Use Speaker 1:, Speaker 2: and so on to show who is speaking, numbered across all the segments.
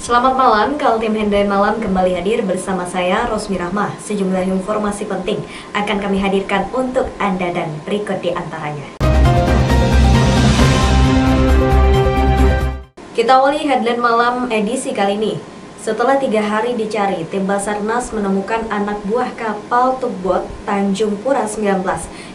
Speaker 1: Selamat malam, Kaltim Headline Malam kembali hadir bersama saya, Rosmi Rahmah. Sejumlah informasi penting akan kami hadirkan untuk Anda dan berikut di antaranya. Kita awali Headline Malam edisi kali ini. Setelah 3 hari dicari, tim Basarnas menemukan anak buah kapal tugboat Tanjung Pura 19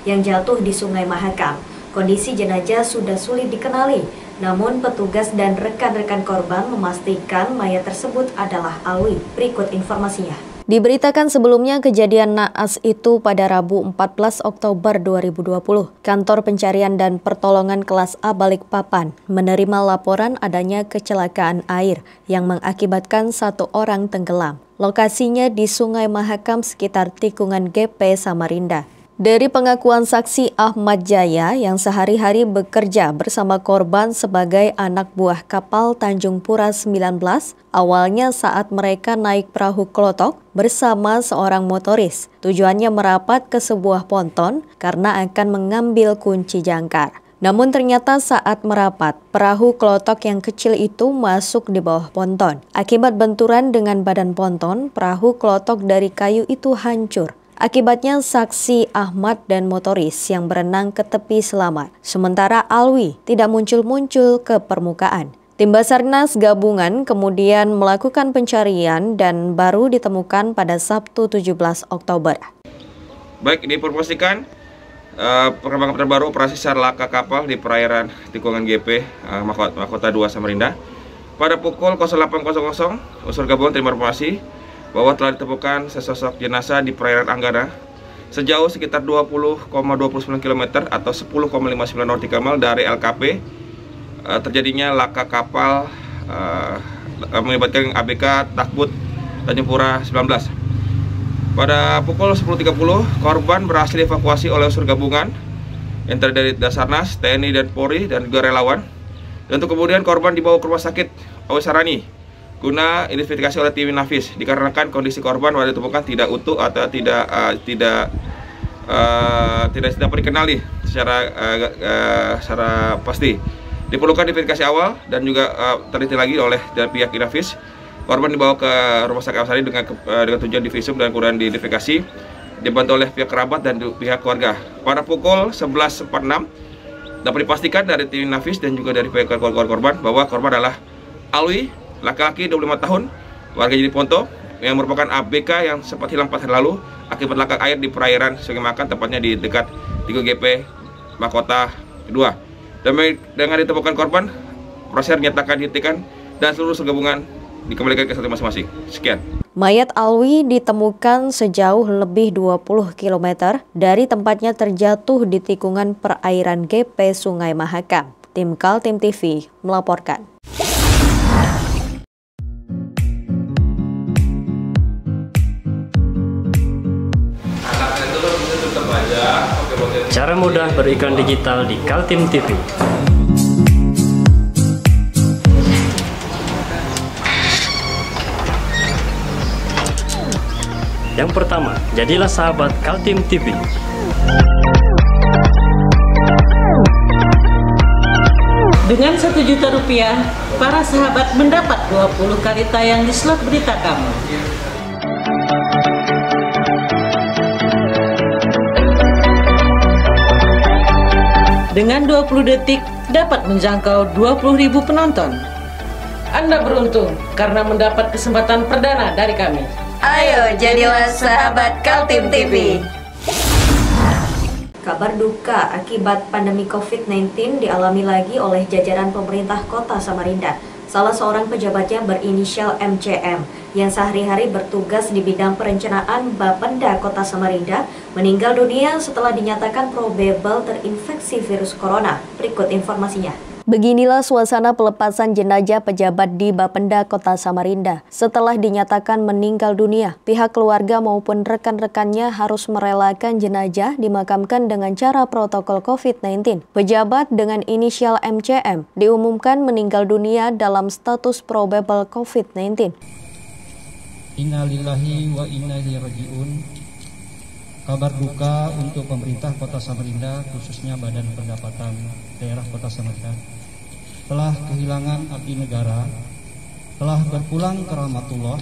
Speaker 1: yang jatuh di Sungai Mahakam. Kondisi jenazah sudah sulit dikenali, namun petugas dan rekan-rekan korban memastikan mayat tersebut adalah Alwi. Berikut informasinya. Diberitakan sebelumnya kejadian naas itu pada Rabu 14 Oktober 2020. Kantor Pencarian dan Pertolongan Kelas A Balikpapan menerima laporan adanya kecelakaan air yang mengakibatkan 1 orang tenggelam. Lokasinya di Sungai Mahakam sekitar tikungan GP Samarinda. Dari pengakuan saksi Ahmad Jaya yang sehari-hari bekerja bersama korban sebagai anak buah kapal Tanjung Pura 19, awalnya saat mereka naik perahu klotok bersama seorang motoris. Tujuannya merapat ke sebuah ponton karena akan mengambil kunci jangkar. Namun ternyata saat merapat, perahu klotok yang kecil itu masuk di bawah ponton. Akibat benturan dengan badan ponton, perahu klotok dari kayu itu hancur. Akibatnya saksi Ahmad dan motoris yang berenang ke tepi selamat. Sementara Alwi tidak muncul-muncul ke permukaan. Tim Basarnas gabungan kemudian melakukan pencarian dan baru ditemukan pada Sabtu 17 Oktober.
Speaker 2: Baik, diinformasikan perkembangan terbaru operasi SAR laka kapal di perairan tikungan GP Mahkota 2 Samarinda. Pada pukul 08.00, unsur gabungan terima informasi bahwa telah ditemukan sesosok jenazah di perairan Anggara sejauh sekitar 20,29 km atau 10,59 nautical mile dari LKP. Terjadinya laka kapal melibatkan ABK Tugboat Tanjung Pura 19. Pada pukul 10.30, korban berhasil dievakuasi oleh unsur gabungan yang terdiri dari Basarnas, TNI dan Polri dan juga relawan. Dan untuk kemudian korban dibawa ke rumah sakit Awesarani guna identifikasi oleh tim Nafis, dikarenakan kondisi korban pada ditemukan tidak utuh atau tidak dapat dikenali secara pasti. Diperlukan identifikasi awal dan juga teliti lagi oleh pihak Nafis. Korban dibawa ke rumah sakit Awasari dengan tujuan divisum dan kemudian diidentifikasi, dibantu oleh pihak kerabat dan pihak keluarga. Pada pukul 11.46 dapat dipastikan dari tim Nafis dan juga dari pihak keluarga korban bahwa korban adalah Alwi, laki-laki 25 tahun, warga Jeniponto, yang merupakan ABK yang sempat hilang 4 hari lalu akibat laka air di perairan Sungai Mahakam, tepatnya di dekat Tigo GP Mahkota 2. Dengan ditemukan korban, proses dinyatakan dihentikan dan seluruh gabungan dikembalikan ke satu masing-masing. Sekian.
Speaker 1: Mayat Alwi ditemukan sejauh lebih 20 km dari tempatnya terjatuh di tikungan perairan GP Sungai Mahakam. Tim Kaltim TV melaporkan.
Speaker 3: Cara mudah beriklan digital di Kaltim TV. Yang pertama, jadilah sahabat Kaltim TV.
Speaker 4: Dengan Rp1 juta, para sahabat mendapat 20 kali tayang di slot berita kamu. Dengan 20 detik dapat menjangkau 20.000 penonton. Anda beruntung karena mendapat kesempatan perdana dari kami.
Speaker 1: Ayo jadilah sahabat Kaltim TV. Kabar duka akibat pandemi COVID-19 dialami lagi oleh jajaran pemerintah Kota Samarinda. Salah seorang pejabatnya berinisial MCM yang sehari-hari bertugas di bidang perencanaan Bapenda Kota Samarinda meninggal dunia setelah dinyatakan probable terinfeksi virus corona. Berikut informasinya. Beginilah suasana pelepasan jenazah pejabat di Bapenda Kota Samarinda. Setelah dinyatakan meninggal dunia, pihak keluarga maupun rekan-rekannya harus merelakan jenazah dimakamkan dengan cara protokol COVID-19. Pejabat dengan inisial MCM diumumkan meninggal dunia dalam status probable COVID-19.
Speaker 5: Innalillahi wa inna ilaihi raji'un. Kabar duka untuk pemerintah Kota Samarinda, khususnya Badan Pendapatan Daerah Kota Samarinda, telah kehilangan abdi negara telah berpulang ke rahmatullah,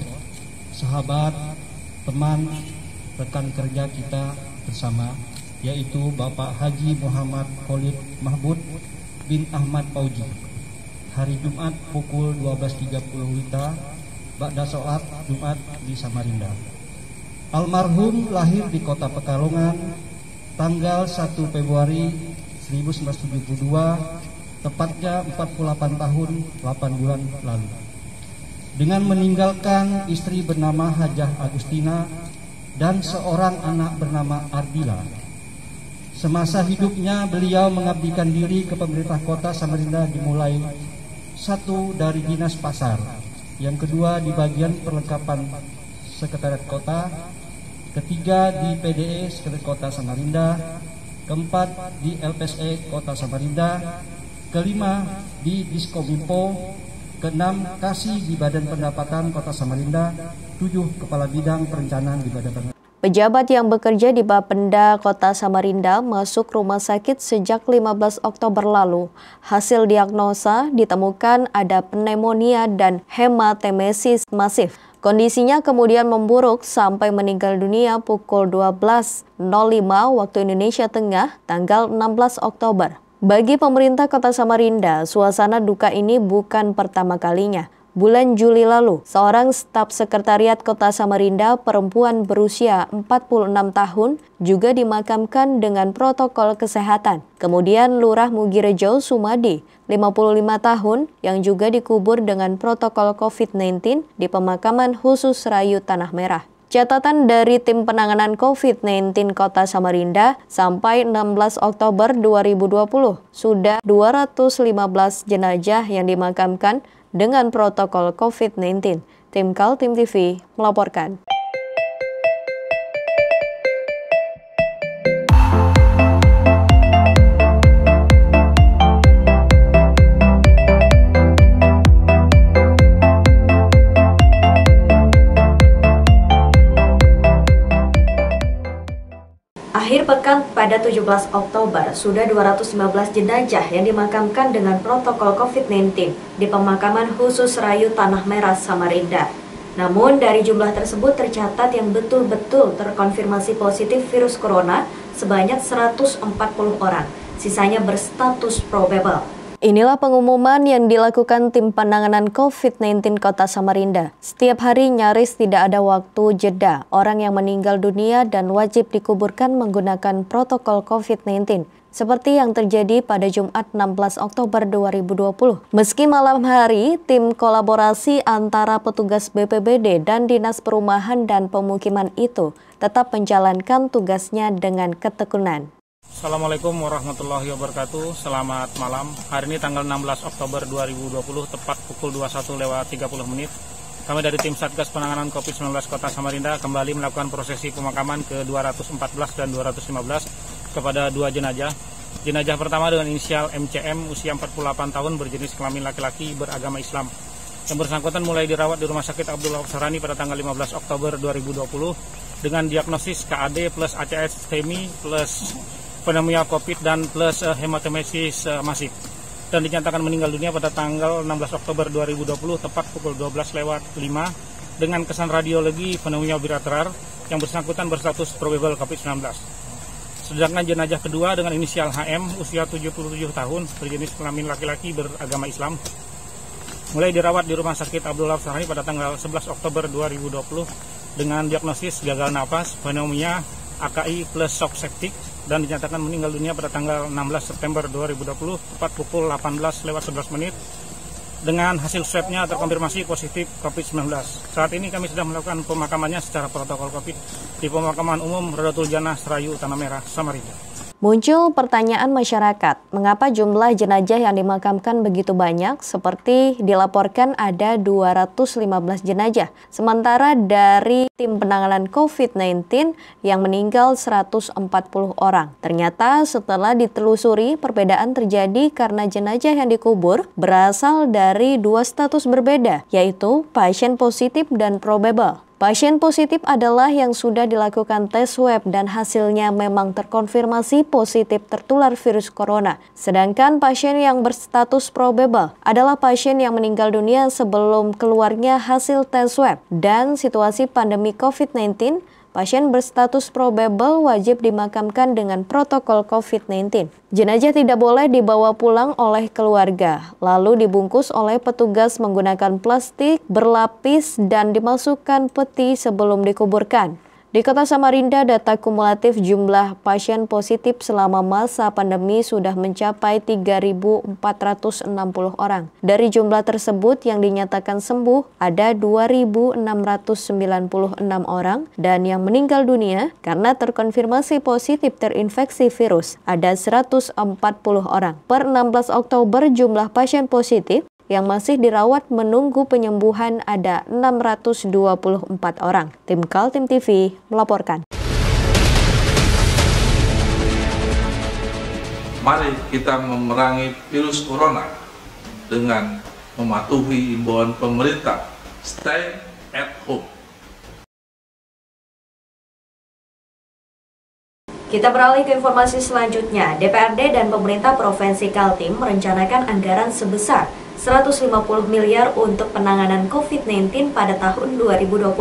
Speaker 5: sahabat, teman, rekan kerja kita bersama, yaitu Bapak Haji Muhammad Khalid Mahbud bin Ahmad Fauji, hari Jumat pukul 12.30 WITA, ba'da sholat Jumat di Samarinda. Almarhum lahir di kota Pekalongan tanggal 1 Februari 1972, tepatnya 48 tahun 8 bulan lalu, dengan meninggalkan istri bernama Hajah Agustina dan seorang anak bernama Ardila. Semasa hidupnya beliau mengabdikan diri ke pemerintah kota Samarinda, dimulai satu dari dinas pasar, yang kedua di bagian perlengkapan sekretariat kota, ketiga di PDE sekretariat kota Samarinda, keempat di LPSE kota Samarinda, kelima di Diskominfo, keenam kasih di Badan Pendapatan Kota Samarinda, 7 kepala bidang perencanaan di Badan Pendapatan.
Speaker 1: Pejabat yang bekerja di Bapenda Kota Samarinda masuk rumah sakit sejak 15 Oktober lalu. Hasil diagnosa ditemukan ada pneumonia dan hematemesis masif. Kondisinya kemudian memburuk sampai meninggal dunia pukul 12.05 waktu Indonesia Tengah tanggal 16 Oktober. Bagi pemerintah Kota Samarinda, suasana duka ini bukan pertama kalinya. Bulan Juli lalu, seorang staf sekretariat Kota Samarinda perempuan berusia 46 tahun juga dimakamkan dengan protokol kesehatan. Kemudian Lurah Mugirejo Sumadi, 55 tahun, yang juga dikubur dengan protokol COVID-19 di pemakaman khusus Rayu Tanah Merah. Catatan dari Tim Penanganan COVID-19 Kota Samarinda sampai 16 Oktober 2020, sudah 215 jenazah yang dimakamkan dengan protokol COVID-19. Tim Kaltim TV melaporkan. Akhir pekan pada 17 Oktober, sudah 215 jenazah yang dimakamkan dengan protokol COVID-19 di pemakaman khusus Rayu Tanah Merah, Samarinda. Namun dari jumlah tersebut tercatat yang betul-betul terkonfirmasi positif virus corona sebanyak 140 orang, sisanya berstatus probable. Inilah pengumuman yang dilakukan Tim Penanganan COVID-19 Kota Samarinda. Setiap hari nyaris tidak ada waktu jeda orang yang meninggal dunia dan wajib dikuburkan menggunakan protokol COVID-19. Seperti yang terjadi pada Jumat 16 Oktober 2020. Meski malam hari, tim kolaborasi antara petugas BPBD dan Dinas Perumahan dan Pemukiman itu tetap menjalankan tugasnya dengan ketekunan.
Speaker 6: Assalamualaikum warahmatullahi wabarakatuh. Selamat malam. Hari ini tanggal 16 Oktober 2020, tepat pukul 21:30. Kami dari tim Satgas Penanganan COVID-19 Kota Samarinda kembali melakukan prosesi pemakaman ke-214 dan 215 kepada 2 jenazah. Jenazah pertama dengan inisial MCM, usia 48 tahun, berjenis kelamin laki-laki, beragama Islam. Yang bersangkutan mulai dirawat di Rumah Sakit Abdullah Sarani pada tanggal 15 Oktober 2020 dengan diagnosis KAD plus ACS STEMI plus pneumonia COVID dan plus hematemesis masif, dan dinyatakan meninggal dunia pada tanggal 16 Oktober 2020 tepat pukul 12:05 dengan kesan radiologi pneumonia bilateral. Yang bersangkutan berstatus probable COVID-19. Sedangkan jenazah kedua dengan inisial HM, usia 77 tahun, berjenis kelamin laki-laki, beragama Islam, mulai dirawat di Rumah Sakit Abdullah Sarani pada tanggal 11 Oktober 2020 dengan diagnosis gagal napas, pneumonia, AKI plus shock septic, dan dinyatakan meninggal dunia pada tanggal 16 September 2020 tepat pukul 18:11 dengan hasil swabnya terkonfirmasi positif COVID-19. Saat ini kami sudah melakukan pemakamannya secara protokol COVID di pemakaman umum Rodatul Jannah Rayu Tanah Merah, Samarinda.
Speaker 1: Muncul pertanyaan masyarakat, mengapa jumlah jenazah yang dimakamkan begitu banyak? Seperti dilaporkan ada 215 jenazah. Sementara dari Tim Penanganan COVID-19 yang meninggal 140 orang. Ternyata setelah ditelusuri, perbedaan terjadi karena jenazah yang dikubur berasal dari 2 status berbeda, yaitu pasien positif dan probable. Pasien positif adalah yang sudah dilakukan tes swab dan hasilnya memang terkonfirmasi positif tertular virus corona. Sedangkan pasien yang berstatus probable adalah pasien yang meninggal dunia sebelum keluarnya hasil tes swab. Dan situasi pandemi COVID-19, pasien berstatus probable wajib dimakamkan dengan protokol COVID-19. Jenazah tidak boleh dibawa pulang oleh keluarga, lalu dibungkus oleh petugas menggunakan plastik berlapis dan dimasukkan peti sebelum dikuburkan. Di Kota Samarinda, data kumulatif jumlah pasien positif selama masa pandemi sudah mencapai 3.460 orang. Dari jumlah tersebut yang dinyatakan sembuh ada 2.696 orang dan yang meninggal dunia karena terkonfirmasi positif terinfeksi virus ada 140 orang. Per 16 Oktober jumlah pasien positif yang masih dirawat menunggu penyembuhan ada 624 orang. Tim Kaltim TV melaporkan.
Speaker 7: Mari kita memerangi virus corona dengan mematuhi imbauan pemerintah. Stay at home.
Speaker 1: Kita beralih ke informasi selanjutnya. DPRD dan pemerintah Provinsi Kaltim merencanakan anggaran sebesar 150 miliar untuk penanganan COVID-19 pada tahun 2021.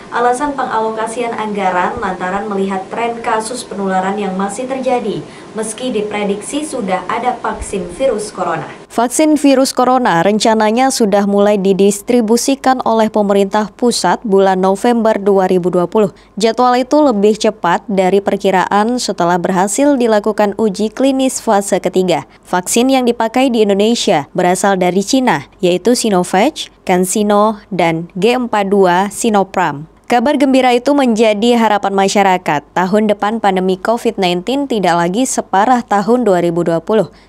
Speaker 1: Alasan pengalokasian anggaran lantaran melihat tren kasus penularan yang masih terjadi, meski diprediksi sudah ada vaksin virus corona. Vaksin virus corona rencananya sudah mulai didistribusikan oleh pemerintah pusat bulan November 2020. Jadwal itu lebih cepat dari perkiraan setelah berhasil dilakukan uji klinis fase ketiga. Vaksin yang dipakai di Indonesia berasal dari Cina, yaitu Sinovac, CanSino, dan G42 Sinopharm. Kabar gembira itu menjadi harapan masyarakat. Tahun depan pandemi COVID-19 tidak lagi separah tahun 2020.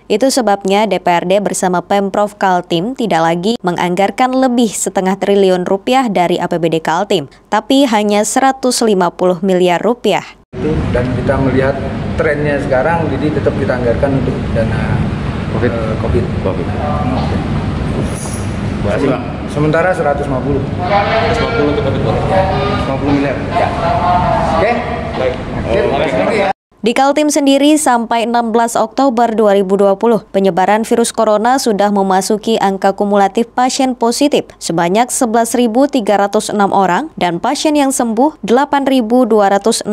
Speaker 1: Itu sebabnya DPRD bersama Pemprov Kaltim tidak lagi menganggarkan lebih setengah triliun rupiah dari APBD Kaltim, tapi hanya 150 miliar rupiah.
Speaker 8: Dan kita melihat trennya sekarang, jadi tetap kita anggarkan untuk dana COVID. Sementara 150 untuk COVID. 50 miliar. Ya. Oke. Baik.
Speaker 1: Di Kaltim sendiri sampai 16 Oktober 2020, penyebaran virus corona sudah memasuki angka kumulatif pasien positif sebanyak 11.306 orang dan pasien yang sembuh 8.269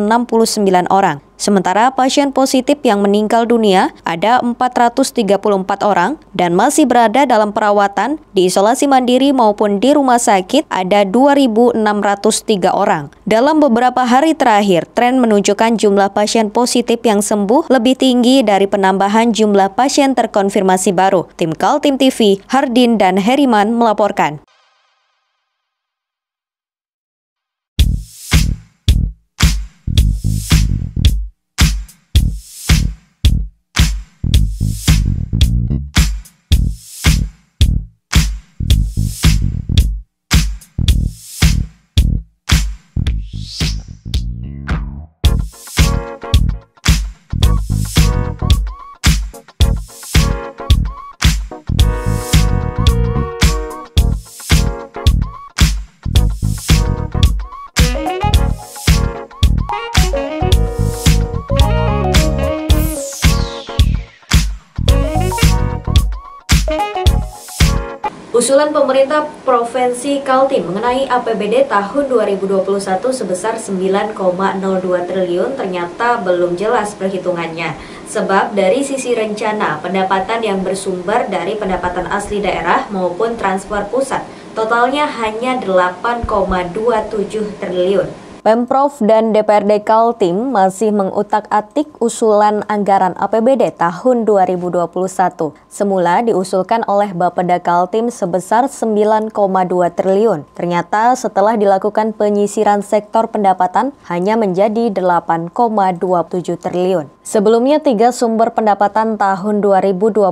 Speaker 1: orang. Sementara pasien positif yang meninggal dunia ada 434 orang dan masih berada dalam perawatan di isolasi mandiri maupun di rumah sakit ada 2.603 orang. Dalam beberapa hari terakhir, tren menunjukkan jumlah pasien positif yang sembuh lebih tinggi dari penambahan jumlah pasien terkonfirmasi baru. Tim Kaltim TV, Hardin dan Heriman melaporkan. Usulan pemerintah Provinsi Kaltim mengenai APBD tahun 2021 sebesar 9,02 triliun ternyata belum jelas perhitungannya. Sebab dari sisi rencana pendapatan yang bersumber dari pendapatan asli daerah maupun transfer pusat, totalnya hanya 8,27 triliun. Pemprov dan DPRD Kaltim masih mengutak-atik usulan anggaran APBD tahun 2021. Semula diusulkan oleh Bapeda Kaltim sebesar 9,2 triliun. Ternyata setelah dilakukan penyisiran sektor pendapatan hanya menjadi 8,27 triliun. Sebelumnya 3 sumber pendapatan tahun 2021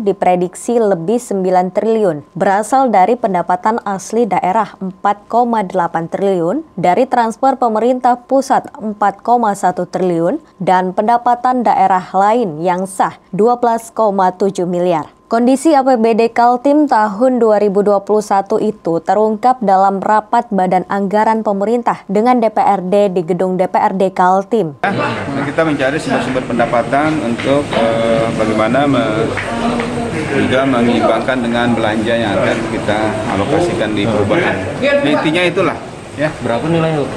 Speaker 1: diprediksi lebih 9 triliun. Berasal dari pendapatan asli daerah 4,8 triliun, dari transfer pemerintah pusat 4,1 triliun, dan pendapatan daerah lain yang sah 12,7 miliar. Kondisi APBD Kaltim tahun 2021 itu terungkap dalam rapat Badan Anggaran Pemerintah dengan DPRD di gedung DPRD Kaltim.
Speaker 9: Kita mencari sumber-sumber pendapatan untuk bagaimana juga mengimbangkan dengan belanja yang akan kita alokasikan di perubahan. Nah, intinya itulah. Ya.
Speaker 3: Berapa nilainya?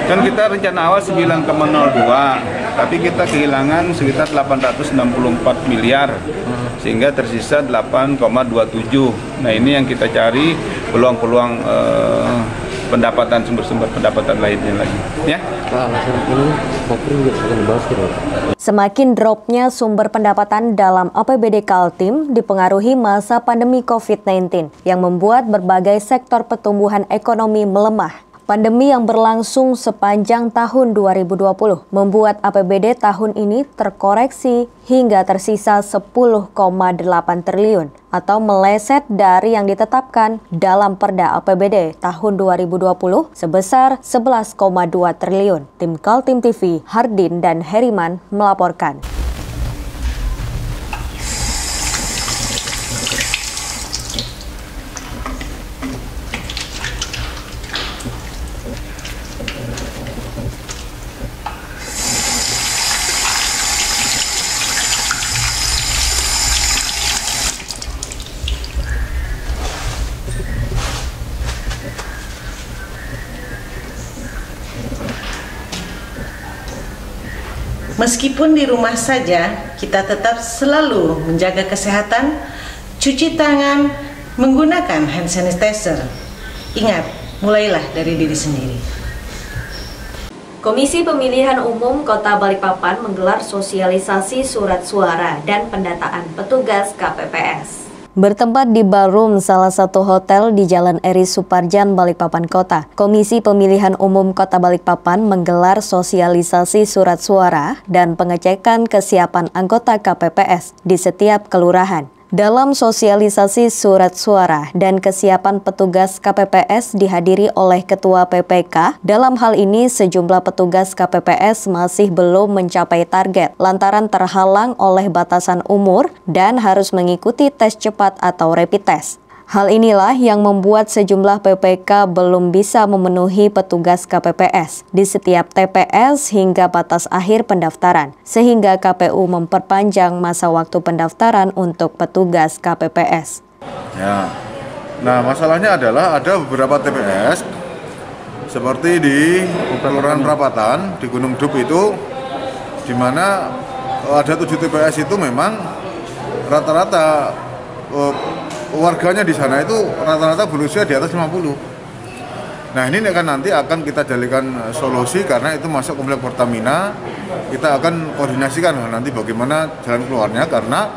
Speaker 9: Kan kita rencana awal 9,02, tapi kita kehilangan sekitar 864 miliar, sehingga tersisa 8,27. Nah, ini yang kita cari peluang-peluang pendapatan, sumber-sumber pendapatan lainnya lagi. Ya.
Speaker 1: Semakin dropnya sumber pendapatan dalam APBD Kaltim dipengaruhi masa pandemi COVID-19 yang membuat berbagai sektor pertumbuhan ekonomi melemah. Pandemi yang berlangsung sepanjang tahun 2020 membuat APBD tahun ini terkoreksi hingga tersisa 10,8 triliun atau meleset dari yang ditetapkan dalam Perda APBD tahun 2020 sebesar 11,2 triliun. Tim Kaltim TV, Hardin dan Heriman melaporkan.
Speaker 4: Meskipun di rumah saja, kita tetap selalu menjaga kesehatan, cuci tangan, menggunakan hand sanitizer. Ingat, mulailah dari diri sendiri.
Speaker 1: Komisi Pemilihan Umum Kota Balikpapan menggelar sosialisasi surat suara dan pendataan petugas KPPS. Bertempat di ballroom salah satu hotel di Jalan Eri Suparjan, Balikpapan Kota, Komisi Pemilihan Umum Kota Balikpapan menggelar sosialisasi surat suara dan pengecekan kesiapan anggota KPPS di setiap kelurahan. Dalam sosialisasi surat suara dan kesiapan petugas KPPS dihadiri oleh Ketua PPK, dalam hal ini sejumlah petugas KPPS masih belum mencapai target lantaran terhalang oleh batasan umur dan harus mengikuti tes cepat atau rapid test. Hal inilah yang membuat sejumlah PPK belum bisa memenuhi petugas KPPS di setiap TPS hingga batas akhir pendaftaran, sehingga KPU memperpanjang masa waktu pendaftaran untuk petugas KPPS.
Speaker 10: Ya, nah masalahnya adalah ada beberapa TPS seperti di Kelurahan Perapatan di Gunung Dub itu, di mana ada 7 TPS itu memang rata-rata warganya di sana itu rata-rata berusia di atas 50. Nah, ini kan nanti akan kita jadikan solusi karena itu masuk komplek Pertamina. Kita akan koordinasikan nanti bagaimana jalan keluarnya karena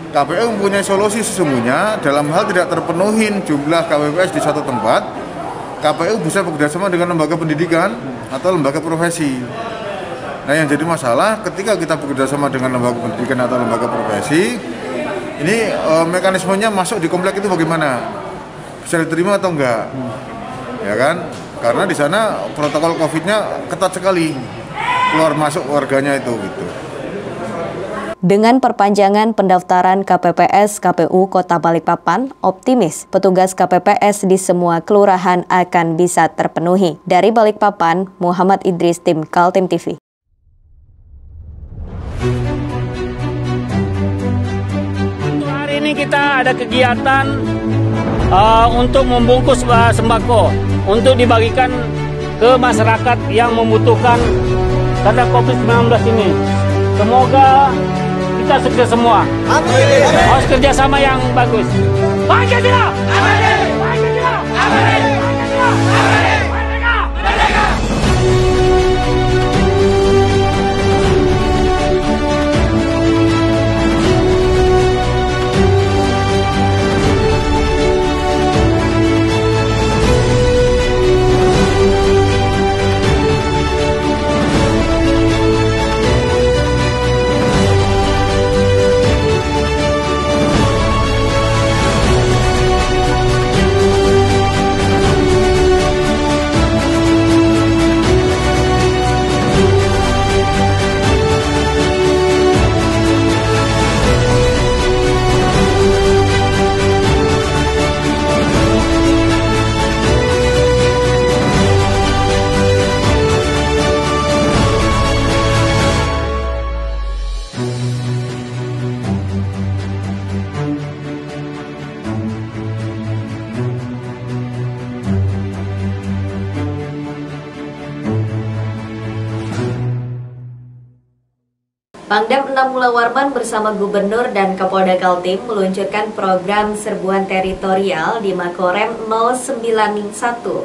Speaker 10: KPU mempunyai solusi sesungguhnya dalam hal tidak terpenuhi jumlah KPPS di satu tempat. KPU bisa bekerjasama dengan lembaga pendidikan atau lembaga profesi. Nah, yang jadi masalah ketika kita bekerjasama dengan lembaga pendidikan atau lembaga profesi, ini mekanismenya masuk di komplek itu bagaimana? Bisa diterima atau enggak? Ya kan? Karena di sana protokol COVID-nya ketat sekali. Keluar masuk warganya itu gitu.
Speaker 1: Dengan perpanjangan pendaftaran KPPS KPU Kota Balikpapan, optimis petugas KPPS di semua kelurahan akan bisa terpenuhi. Dari Balikpapan, Muhammad Idris, tim Kaltim TV.
Speaker 6: Ini kita ada kegiatan untuk membungkus sembako untuk dibagikan ke masyarakat yang membutuhkan karena COVID-19 ini. Semoga kita sukses semua. Amin. Harus kerjasama yang bagus. Pancasila! Amin. Pancasila! Amin. Pancasila! Amin. Merdeka! Merdeka!
Speaker 1: Pangdam 6 Mula Warman bersama Gubernur dan Kapolda Kaltim meluncurkan program serbuan teritorial di Makorem 091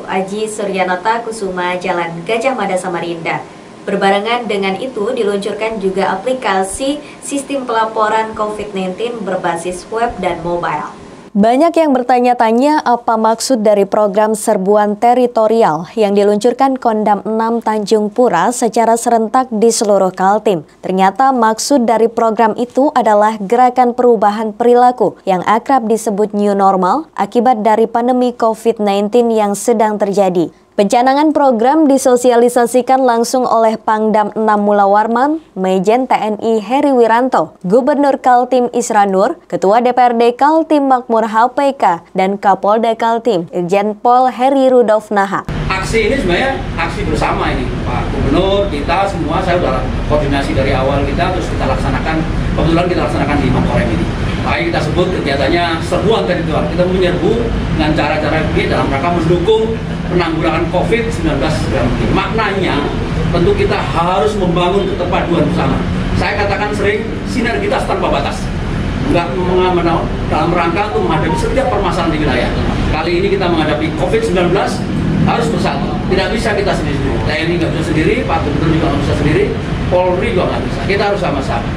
Speaker 1: Aji Suryanata Kusuma Jalan Gajah Mada Samarinda. Berbarengan dengan itu diluncurkan juga aplikasi sistem pelaporan COVID-19 berbasis web dan mobile. Banyak yang bertanya-tanya apa maksud dari program serbuan teritorial yang diluncurkan Kodam 6 Tanjung Pura secara serentak di seluruh Kaltim. Ternyata maksud dari program itu adalah gerakan perubahan perilaku yang akrab disebut new normal akibat dari pandemi COVID-19 yang sedang terjadi. Pencanangan program disosialisasikan langsung oleh Pangdam 6 Mula Warman, Majen TNI Heri Wiranto, Gubernur Kaltim Isra Nur, Ketua DPRD Kaltim Makmur HPK, dan Kapolda Kaltim Irjen Pol Heri Rudolf Naha.
Speaker 11: Aksi ini sebenarnya aksi bersama ini, Pak Gubernur, kita semua, saya sudah koordinasi dari awal kita, terus kita laksanakan, kebetulan kita laksanakan di Makorem ini. Baik kita sebut kegiatannya serbuan teritorial, kita menyerbu dengan cara-cara dalam rangka mendukung penanggulangan COVID-19. Maknanya tentu kita harus membangun keterpaduan bersama. Saya katakan sering sinergitas tanpa batas. Enggak dalam rangka untuk menghadapi setiap permasalahan di wilayah. Kali ini kita menghadapi COVID-19 harus bersatu. Tidak bisa kita sendiri. TNI nggak bisa sendiri, Pak Gubernur juga nggak bisa sendiri, Polri juga nggak bisa. Kita harus sama-sama.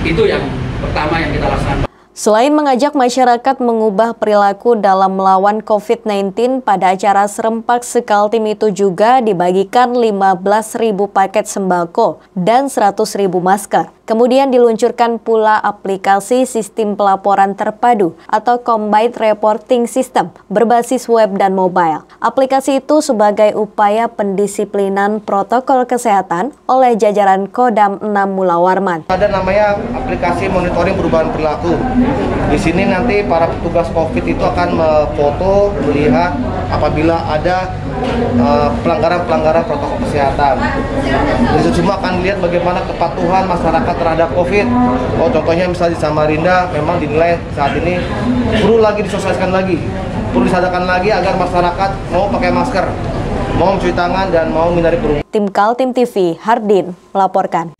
Speaker 11: Itu yang pertama yang kita laksanakan.
Speaker 1: Selain mengajak masyarakat mengubah perilaku dalam melawan COVID-19, pada acara serempak sekaltim itu juga dibagikan 15.000 paket sembako dan 100.000 masker. Kemudian diluncurkan pula aplikasi sistem pelaporan terpadu atau Combined Reporting System berbasis web dan mobile. Aplikasi itu sebagai upaya pendisiplinan protokol kesehatan oleh jajaran Kodam 6 Mula Warman.
Speaker 12: Ada namanya aplikasi monitoring perubahan perilaku. Di sini nanti para petugas COVID itu akan memfoto, melihat apabila ada pelanggaran-pelanggaran protokol kesehatan. Itu semua akan lihat bagaimana kepatuhan masyarakat terhadap COVID. Oh, contohnya misalnya di Samarinda memang dinilai saat ini perlu lagi disosialisasikan lagi, perlu disadarkan lagi agar masyarakat mau pakai masker, mau mencuci tangan dan mau menghindari kerumunan.
Speaker 1: Tim Kaltim TV, Hardin melaporkan.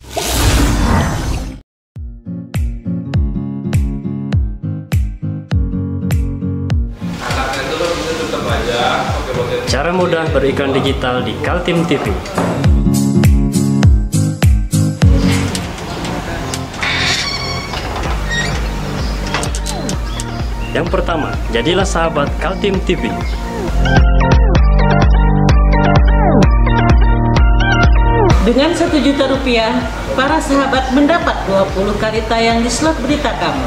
Speaker 3: Cara mudah beriklan digital di Kaltim TV. Yang pertama, jadilah sahabat Kaltim TV.
Speaker 4: Dengan Rp1 juta, para sahabat mendapat 20 kali tayang di slot berita kamu.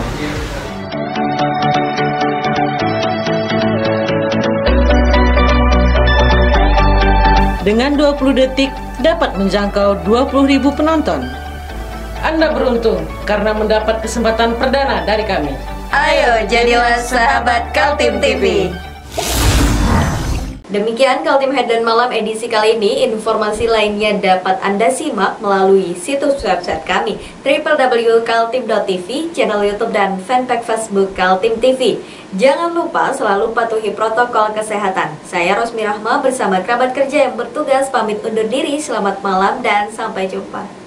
Speaker 4: Dengan 20 detik dapat menjangkau 20.000 penonton. Anda beruntung karena mendapat kesempatan perdana dari kami.
Speaker 1: Ayo jadilah sahabat Kaltim TV. Demikian Kaltim Headline Malam edisi kali ini. Informasi lainnya dapat Anda simak melalui situs website kami www.kaltim.tv, channel YouTube dan fanpage Facebook Kaltim TV. Jangan lupa selalu patuhi protokol kesehatan. Saya Rosmi Rahma bersama kerabat kerja yang bertugas pamit undur diri. Selamat malam dan sampai jumpa.